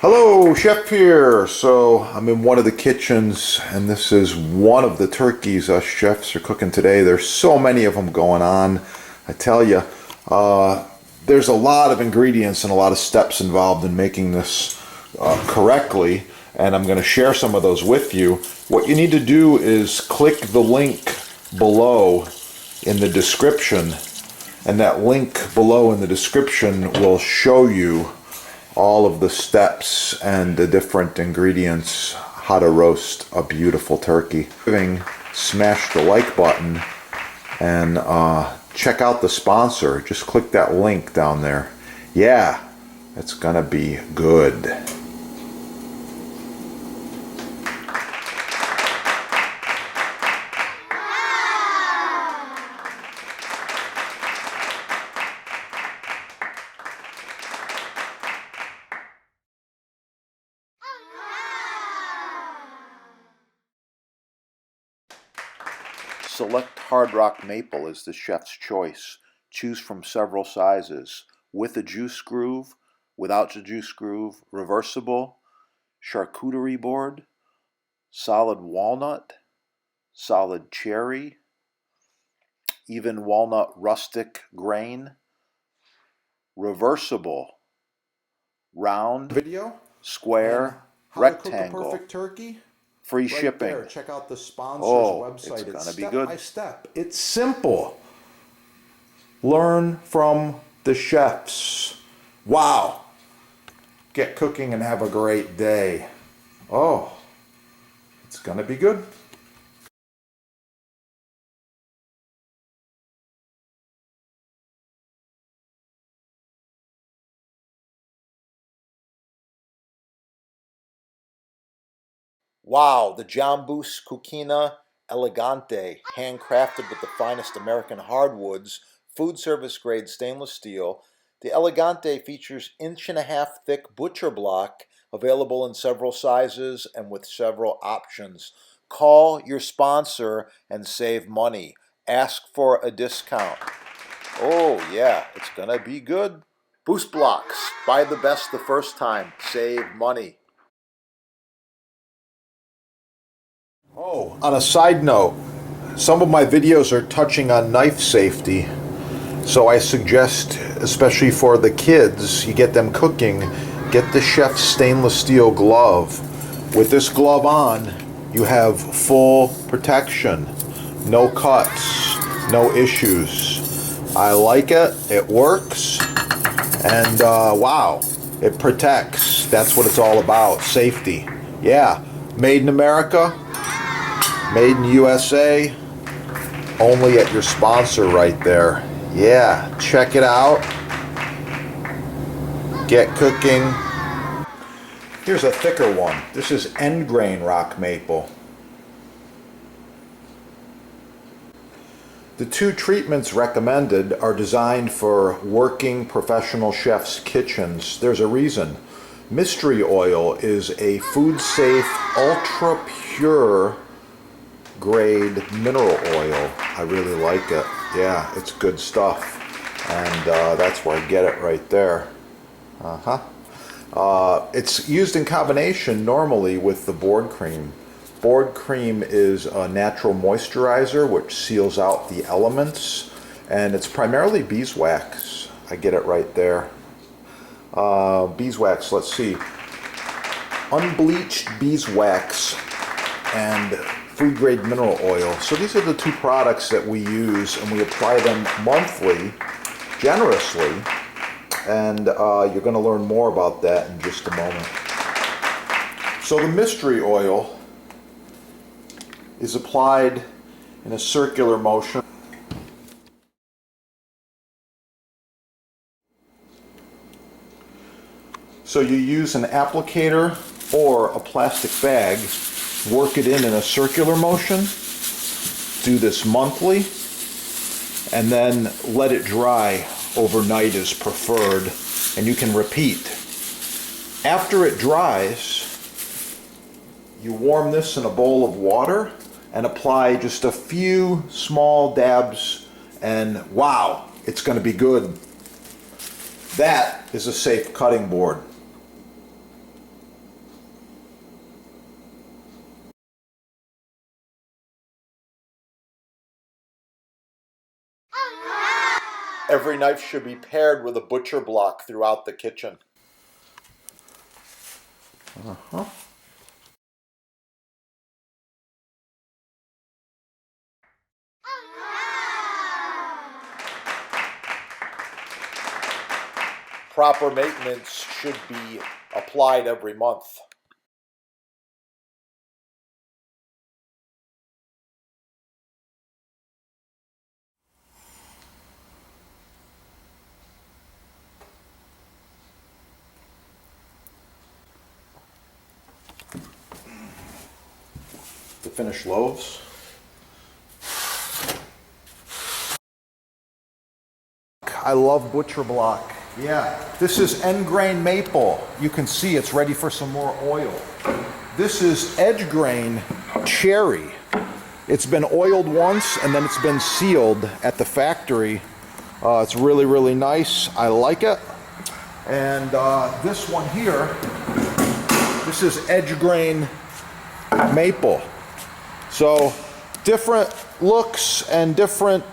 Hello, Chef here. So I'm in one of the kitchens, and this is one of the turkeys us chefs are cooking today. There's so many of them going on. I tell you, there's a lot of ingredients and a lot of steps involved in making this correctly, and I'm going to share some of those with you. What you need to do is click the link below in the description, and that link below in the description will show you all of the steps and the different ingredients, how to roast a beautiful turkey. Smash the like button and check out the sponsor. Just click that link down there. Yeah, it's gonna be good. Select Hard Rock Maple as the chef's choice. Choose from several sizes. With a juice groove, without the juice groove, reversible, charcuterie board, solid walnut, solid cherry, even walnut rustic grain, reversible, round, square, rectangle. Perfect turkey. Free shipping. There. Check out the sponsor's website. It's gonna be good. Step by step. It's simple. Learn from the chefs. Wow. Get cooking and have a great day. Oh, it's gonna be good. Wow, the Jambus Cucina Elegante, handcrafted with the finest American hardwoods, food service grade stainless steel. The Elegante features 1.5-inch thick butcher block, available in several sizes and with several options. Call your sponsor and save money. Ask for a discount. Oh yeah, it's gonna be good. Boost blocks, buy the best the first time, save money. Oh, on a side note, some of my videos are touching on knife safety, so I suggest, especially for the kids, you get them cooking, get the chef's stainless steel glove. With this glove on, you have full protection, no cuts, no issues. I like it, it works, and wow, it protects. That's what it's all about, safety. Yeah, made in America. Made in USA, only at your sponsor right there. Yeah, check it out. Get cooking. Here's a thicker one. This is end grain rock maple. The two treatments recommended are designed for working professional chefs' kitchens. There's a reason. Mystery oil is a food-safe, ultra-pure grade mineral oil. I really like it. Yeah, it's good stuff, and that's where I get it right there. It's used in combination normally with the board cream. Board cream is a natural moisturizer which seals out the elements, and it's primarily beeswax. I get it right there. Beeswax, let's see, unbleached beeswax and food grade mineral oil. So these are the two products that we use, and we apply them monthly, generously, and you're going to learn more about that in just a moment. So the mystery oil is applied in a circular motion. So you use an applicator or a plastic bag, work it in a circular motion, do this monthly, and then let it dry overnight is preferred, and you can repeat. After it dries, you warm this in a bowl of water and apply just a few small dabs, and wow, it's going to be good. That is a safe cutting board. Every knife should be paired with a butcher block throughout the kitchen. Proper maintenance should be applied every month. The finished loaves. I love butcher block. Yeah, this is end grain maple. You can see it's ready for some more oil. This is edge grain cherry. It's been oiled once and then it's been sealed at the factory. It's really, really nice. I like it. And this one here, this is edge grain maple. So different looks and different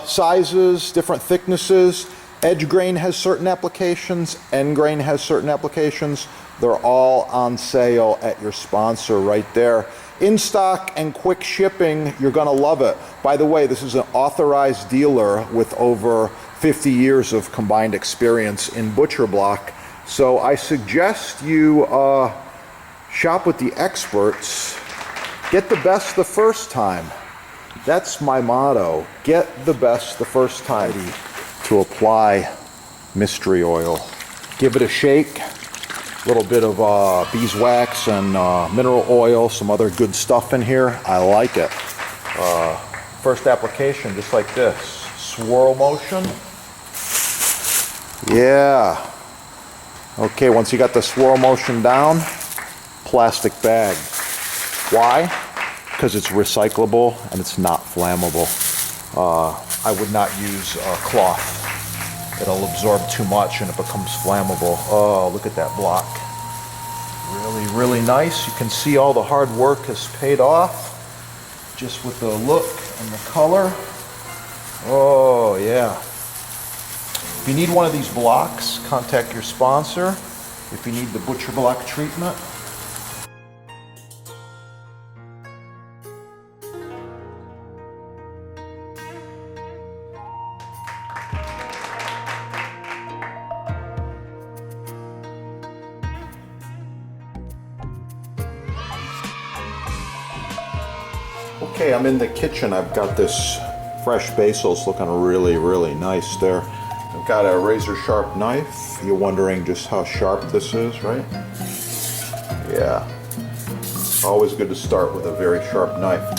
sizes, different thicknesses. Edge grain has certain applications, end grain has certain applications. They're all on sale at your sponsor right there. In stock and quick shipping, you're gonna love it. By the way, this is an authorized dealer with over 50 years of combined experience in butcher block. So I suggest you shop with the experts. Get the best the first time. That's my motto. Get the best the first time. To apply mystery oil. Give it a shake. A little bit of beeswax and mineral oil, some other good stuff in here. I like it. First application, just like this. Swirl motion. Yeah. Okay, once you got the swirl motion down, plastic bag. Why? Because it's recyclable and it's not flammable. I would not use cloth. It'll absorb too much and it becomes flammable. Oh, look at that block. Really, really nice. You can see all the hard work has paid off just with the look and the color. Oh, yeah. If you need one of these blocks, contact your sponsor. If you need the butcher block treatment, okay, I'm in the kitchen. I've got this fresh basil's looking really, really nice there. I've got a razor sharp knife. You're wondering just how sharp this is, right? Yeah. Always good to start with a very sharp knife.